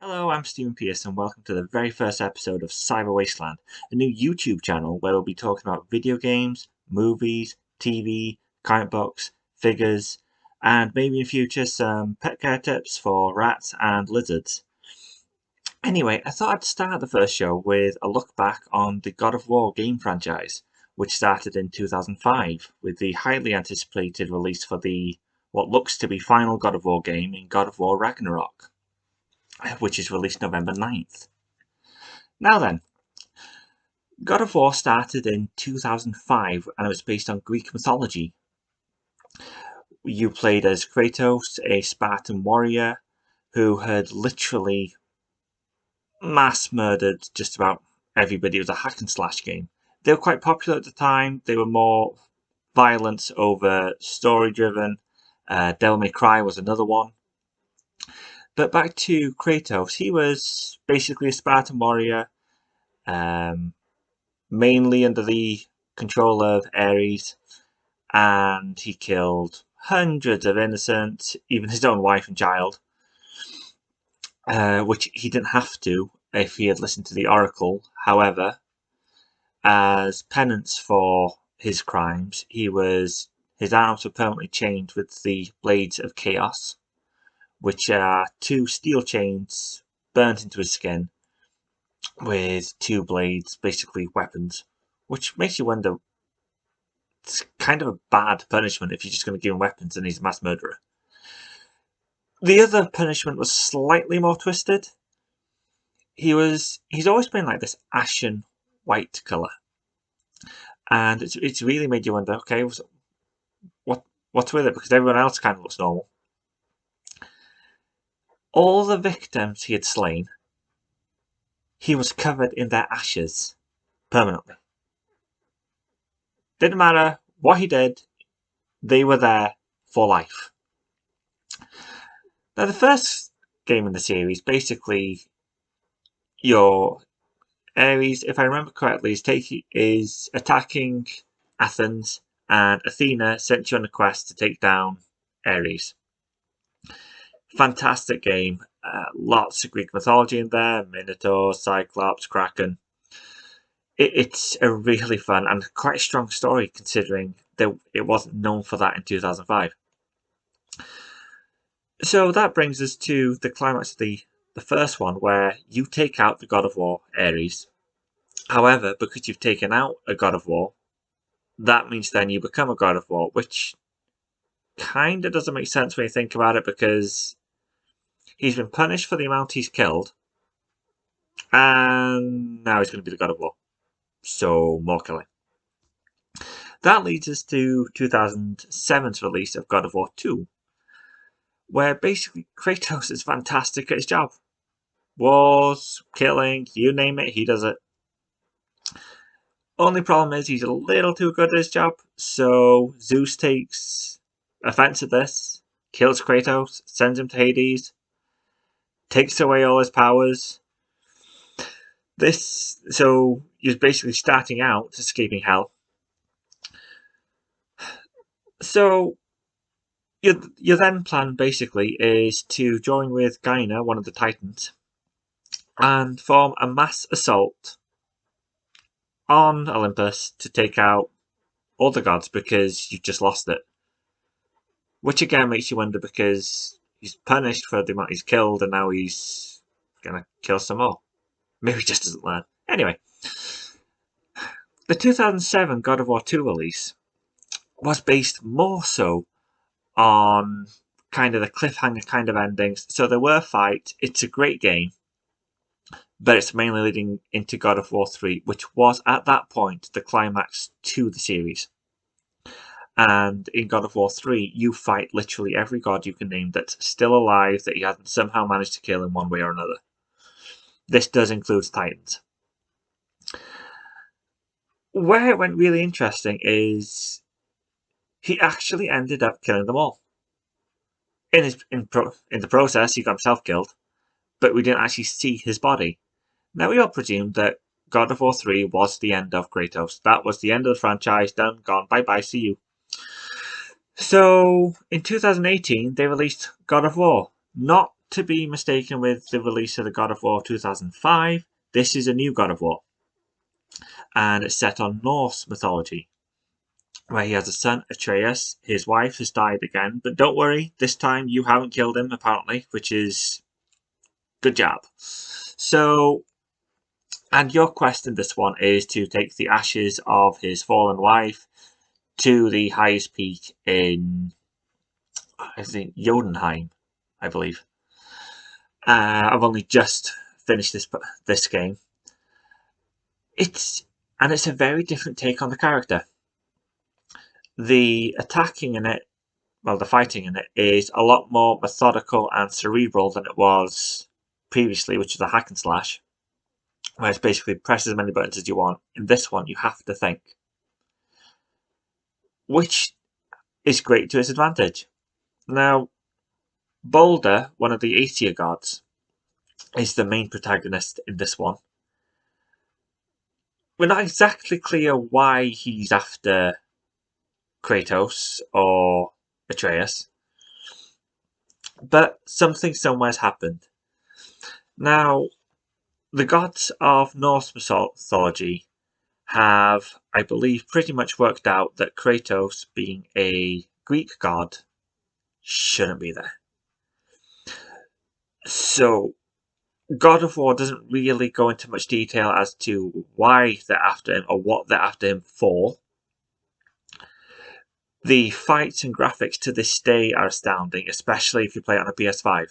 Hello, I'm Stephen Pierce and welcome to the very first episode of Cyber Wasteland, a new YouTube channel where we'll be talking about video games, movies, TV, comic books, figures, and maybe in future some pet care tips for rats and lizards. Anyway, I thought I'd start the first show with a look back on the God of War game franchise, which started in 2005 with the highly anticipated release for the what looks to be final God of War game in God of War Ragnarok, which is released November 9th. Now then, God of War started in 2005 and it was based on Greek mythology. You played as Kratos, a Spartan warrior who had literally mass murdered just about everybody. It was a hack and slash game. They were quite popular at the time. They were more violence over story driven. Devil May Cry was another one. But back to Kratos, he was basically a Spartan warrior, mainly under the control of Ares, and he killed hundreds of innocents, even his own wife and child, which he didn't have to if he had listened to the Oracle. However, as penance for his crimes, his arms were permanently chained with the Blades of Chaos, which are two steel chains burnt into his skin with two blades, basically weapons, which makes you wonder, it's kind of a bad punishment if you're just going to give him weapons and he's a mass murderer. The other punishment was slightly more twisted. He's always been like this ashen white colour, and it's really made you wonder, okay, what's with it, because everyone else kind of looks normal. All the victims he had slain, he was covered in their ashes permanently. Didn't matter what he did, they were there for life. Now, the first game in the series, basically, your Ares, if I remember correctly, is attacking Athens, and Athena sent you on a quest to take down Ares. Fantastic game. Lots of Greek mythology in there: Minotaur, Cyclops, Kraken. It's a really fun and quite strong story, considering that it wasn't known for that in 2005. So that brings us to the climax of the first one, where you take out the God of War, Ares. However, because you've taken out a God of War, that means then you become a God of War, which kind of doesn't make sense when you think about it, because he's been punished for the amount he's killed, and now he's going to be the God of War. So, more killing. That leads us to 2007's release of God of War 2, where basically Kratos is fantastic at his job. Wars, killing, you name it, he does it. Only problem is he's a little too good at his job, so Zeus takes offense at this, kills Kratos, sends him to Hades, takes away all his powers. So he's basically starting out escaping hell. So your then plan basically is to join with Gaina, one of the Titans, and form a mass assault on Olympus to take out all the gods, because you've just lost it. Which again makes you wonder, because he's punished for the amount he's killed and now he's gonna kill some more. Maybe he just doesn't learn. Anyway, the 2007 God of War 2 release was based more so on kind of the cliffhanger kind of endings. So there were fights. It's a great game, but it's mainly leading into God of War 3, which was at that point the climax to the series. And in God of War 3, you fight literally every god you can name that's still alive, that you haven't somehow managed to kill in one way or another. This does include Titans. Where it went really interesting is he actually ended up killing them all. In the process, he got himself killed, but we didn't actually see his body. Now, we all presumed that God of War 3 was the end of Kratos. That was the end of the franchise. Done, gone, bye-bye, see you. So, in 2018, they released God of War. Not to be mistaken with the release of the God of War 2005. This is a new God of War, and it's set on Norse mythology, where he has a son, Atreus. His wife has died again, but don't worry, this time you haven't killed him, apparently, which is good job. So, and your quest in this one is to take the ashes of his fallen wife to the highest peak in, I think, Jotunheim, I believe. I've only just finished this game. It's a very different take on the character. The attacking in it, well, the fighting in it is a lot more methodical and cerebral than it was previously, which is a hack and slash, where it's basically press as many buttons as you want. In this one, you have to think, which is great to its advantage. Now, Balder, one of the Aesir gods, is the main protagonist in this one. We're not exactly clear why he's after Kratos or Atreus, but something somewhere's happened. Now, the gods of Norse mythology have, I believe, pretty much worked out that Kratos, being a Greek god, shouldn't be there. So, God of War doesn't really go into much detail as to why they're after him or what they're after him for. The fights and graphics to this day are astounding, especially if you play it on a PS5.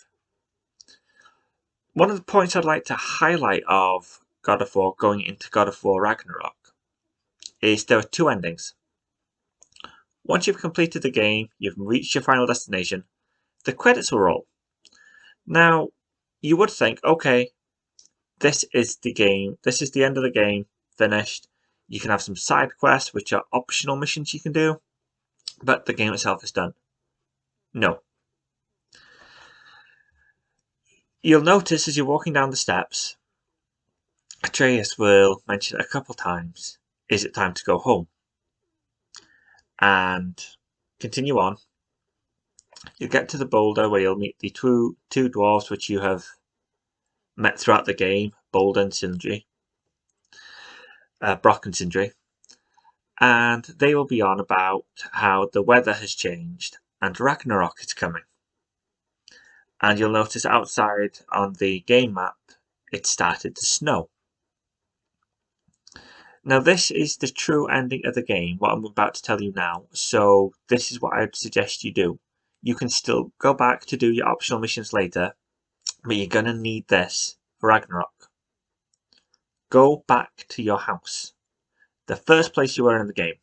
One of the points I'd like to highlight of God of War going into God of War Ragnarok is there are two endings. Once you've completed the game, you've reached your final destination, the credits will roll. Now, you would think, okay, this is the game, this is the end of the game, finished. You can have some side quests, which are optional missions you can do, but the game itself is done. No. You'll notice as you're walking down the steps, Atreus will mention a couple times, is it time to go home? And continue on. You'll get to the boulder where you'll meet the two dwarves which you have met throughout the game, Boulder and Sindri, Brock and Sindri, and they will be on about how the weather has changed and Ragnarok is coming. And you'll notice outside on the game map, it started to snow. Now this is the true ending of the game, what I'm about to tell you now, so this is what I'd suggest you do. You can still go back to do your optional missions later, but you're going to need this for Ragnarok. Go back to your house, the first place you were in the game.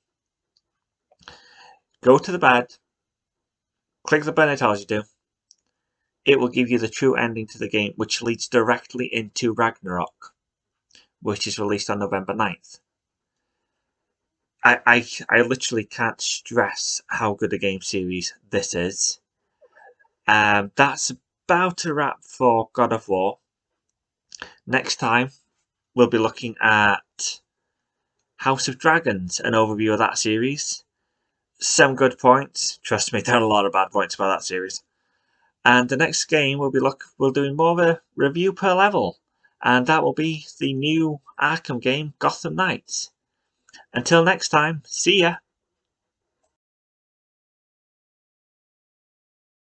Go to the bed, click the button it tells you to. It will give you the true ending to the game, which leads directly into Ragnarok, which is released on November 9th. I literally can't stress how good a game series this is. That's about a wrap for God of War. Next time, we'll be looking at House of Dragons, an overview of that series. Some good points. Trust me, there are a lot of bad points about that series. And the next game we'll doing more of a review per level, and that will be the new Arkham game, Gotham Knights. Until next time, see ya!